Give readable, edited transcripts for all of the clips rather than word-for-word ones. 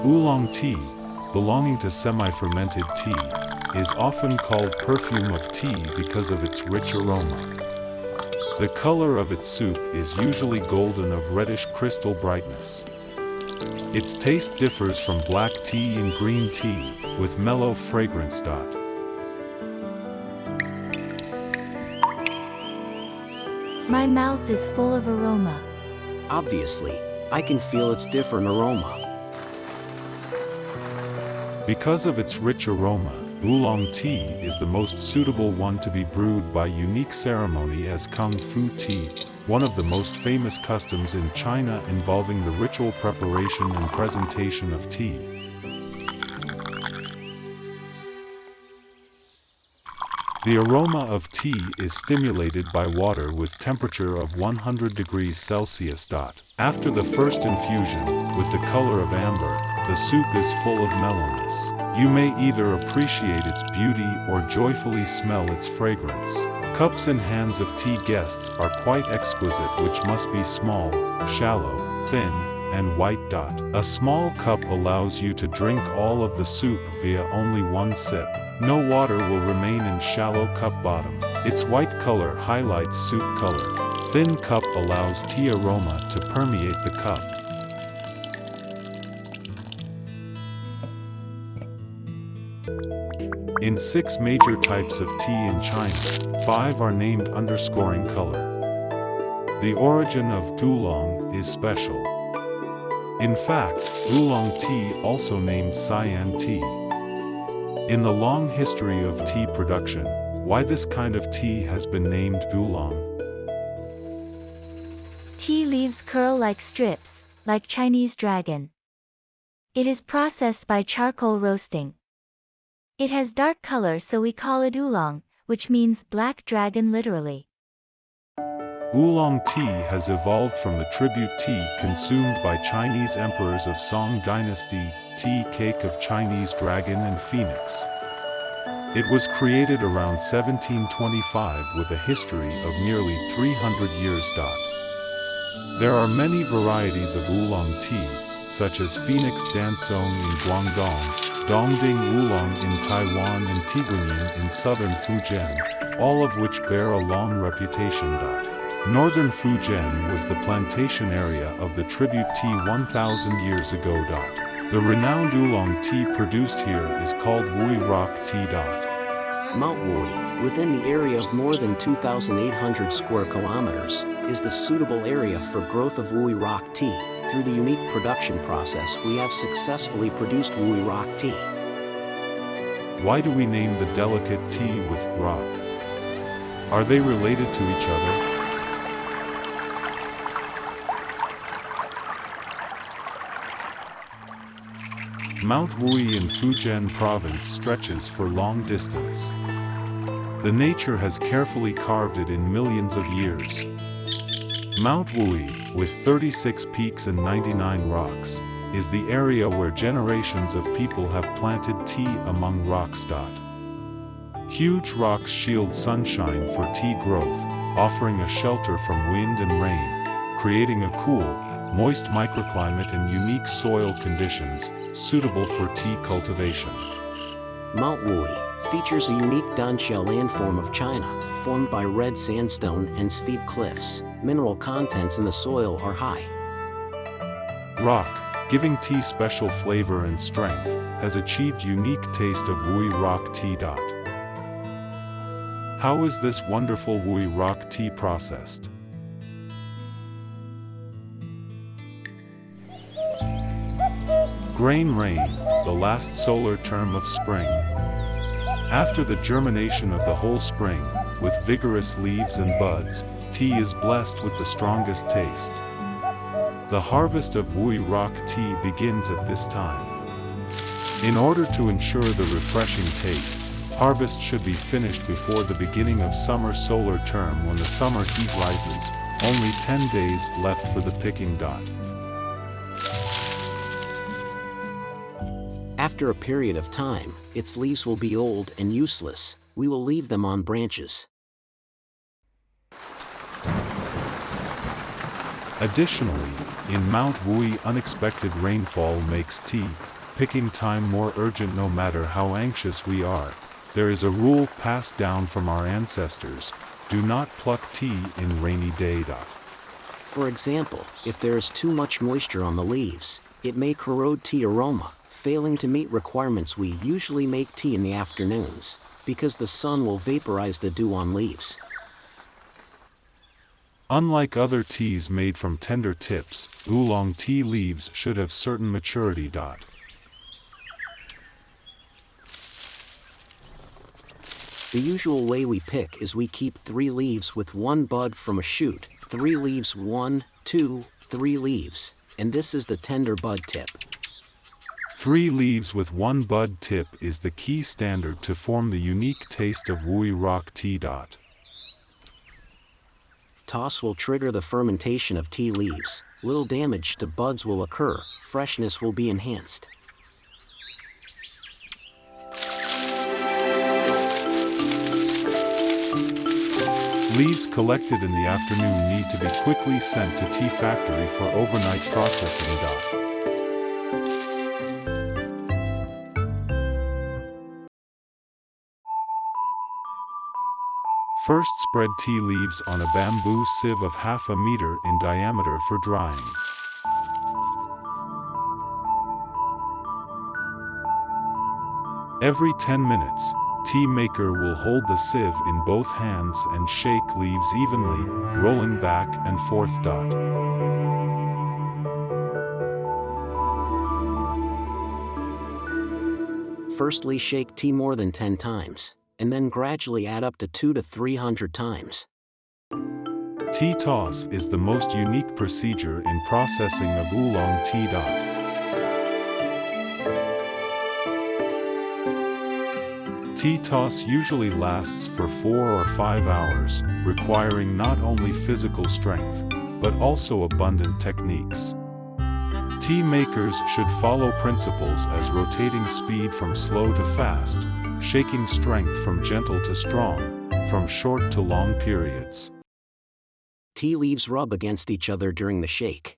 Oolong tea, belonging to semi-fermented tea, is often called perfume of tea because of its rich aroma. The color of its soup is usually golden of reddish crystal brightness. Its taste differs from black tea and green tea, with mellow fragrance. My mouth is full of aroma. Obviously, I can feel its different aroma. Because of its rich aroma, Oolong tea is the most suitable one to be brewed by unique ceremony as Kung Fu tea, one of the most famous customs in China involving the ritual preparation and presentation of tea. The aroma of tea is stimulated by water with temperature of 100 degrees Celsius. After the first infusion, with the color of amber, the soup is full of mellowness. You may either appreciate its beauty or joyfully smell its fragrance. Cups and hands of tea guests are quite exquisite, which must be small, shallow, thin, and white. A small cup allows you to drink all of the soup via only one sip. No water will remain in shallow cup bottom. Its white color highlights soup color. Thin cup allows tea aroma to permeate the cup. In 6 major types of tea in China, 5 are named underscoring color. The origin of Oolong is special. In fact, Oolong tea, also named cyan tea. In the long history of tea production, why this kind of tea has been named Oolong. Tea leaves curl like strips, like Chinese dragon. It is processed by charcoal roasting. It has dark color, so we call it oolong, which means black dragon literally. Oolong tea has evolved from the tribute tea consumed by Chinese emperors of Song dynasty, tea cake of Chinese dragon and phoenix. It was created around 1725 with a history of nearly 300 years. There are many varieties of oolong tea, such as Phoenix Dansong in Guangdong, Dongding Oolong in Taiwan and Tiguanyin in southern Fujian, all of which bear a long reputation. Northern Fujian was the plantation area of the tribute tea 1,000 years ago. The renowned oolong tea produced here is called Wuyi rock tea. Mount Wuyi, within the area of more than 2,800 square kilometers, is the suitable area for growth of Wuyi rock tea. Through the unique production process, we have successfully produced Wuyi rock tea. Why do we name the delicate tea with rock? Are they related to each other? Mount Wuyi in Fujian province stretches for long distance. The nature has carefully carved it in millions of years. Mount Wuyi, with 36 peaks and 99 rocks, is the area where generations of people have planted tea among rocks. Huge rocks shield sunshine for tea growth, offering a shelter from wind and rain, creating a cool, moist microclimate and unique soil conditions, suitable for tea cultivation. Mount Wuyi features a unique Danxia landform of China, formed by red sandstone and steep cliffs. Mineral contents in the soil are high. Rock, giving tea special flavor and strength, has achieved unique taste of Wuyi rock tea. How is this wonderful Wuyi rock tea processed? Grain rain, the last solar term of spring. After the germination of the whole spring, with vigorous leaves and buds, tea is blessed with the strongest taste. The harvest of Wuyi rock tea begins at this time. In order to ensure the refreshing taste, harvest should be finished before the beginning of summer solar term when the summer heat rises, only 10 days left for the picking. After a period of time, its leaves will be old and useless. We will leave them on branches. Additionally, in Mount Wuyi, unexpected rainfall makes tea picking time more urgent no matter how anxious we are. There is a rule passed down from our ancestors: do not pluck tea in rainy day. For example, if there is too much moisture on the leaves, it may corrode tea aroma, failing to meet requirements. We usually make tea in the afternoons, because the sun will vaporize the dew on leaves. Unlike other teas made from tender tips, oolong tea leaves should have certain maturity. The usual way we pick is we keep 3 leaves with 1 bud from a shoot, 3 leaves 1, 2, 3 leaves, and this is the tender bud tip. 3 leaves with 1 bud tip is the key standard to form the unique taste of Wuyi rock tea. Toss will trigger the fermentation of tea leaves. Little damage to buds will occur, freshness will be enhanced. Leaves collected in the afternoon need to be quickly sent to tea factory for overnight processing. First, spread tea leaves on a bamboo sieve of ½ meter in diameter for drying. Every 10 minutes, tea maker will hold the sieve in both hands and shake leaves evenly, rolling back and forth. Firstly, shake tea more than 10 times, and then gradually add up to 200 to 300 times. Tea toss is the most unique procedure in processing of oolong tea. Tea toss usually lasts for 4 or 5 hours, requiring not only physical strength, but also abundant techniques. Tea makers should follow principles as rotating speed from slow to fast, shaking strength from gentle to strong, from short to long periods. Tea leaves rub against each other during the shake.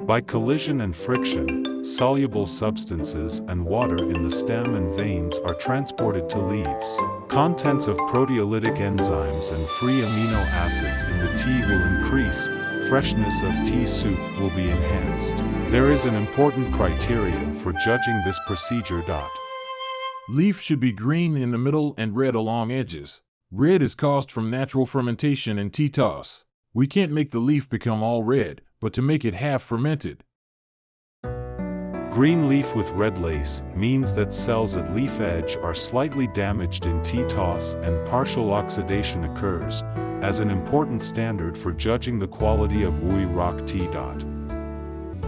By collision and friction, soluble substances and water in the stem and veins are transported to leaves. Contents of proteolytic enzymes and free amino acids in the tea will increase, freshness of tea soup will be enhanced. There is an important criterion for judging this procedure. Leaf should be green in the middle and red along edges. Red is caused from natural fermentation in tea toss. We can't make the leaf become all red, but to make it half fermented. Green leaf with red lace means that cells at leaf edge are slightly damaged in tea toss and partial oxidation occurs, as an important standard for judging the quality of Wuyi rock tea.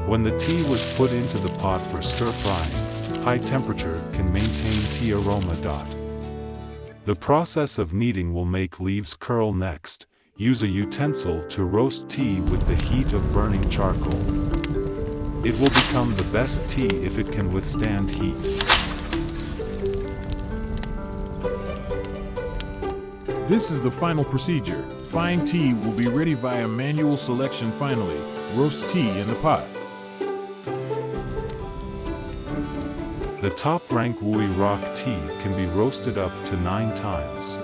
When the tea was put into the pot for stir frying, high temperature can maintain tea aroma. The process of kneading will make leaves curl next. Use a utensil to roast tea with the heat of burning charcoal. It will become the best tea if it can withstand heat. This is the final procedure. Fine tea will be ready via manual selection. Finally, roast tea in the pot. The top-rank Wuyi rock tea can be roasted up to 9 times.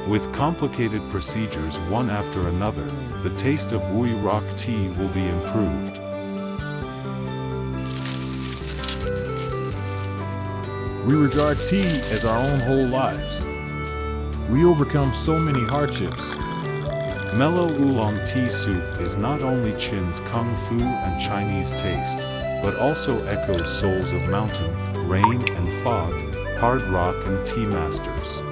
With complicated procedures one after another, the taste of Wuyi rock tea will be improved. We regard tea as our own whole lives. We overcome so many hardships. Mellow oolong tea soup is not only Chin's kung fu and Chinese taste, but also echoes souls of mountain, rain and fog, hard rock and tea masters.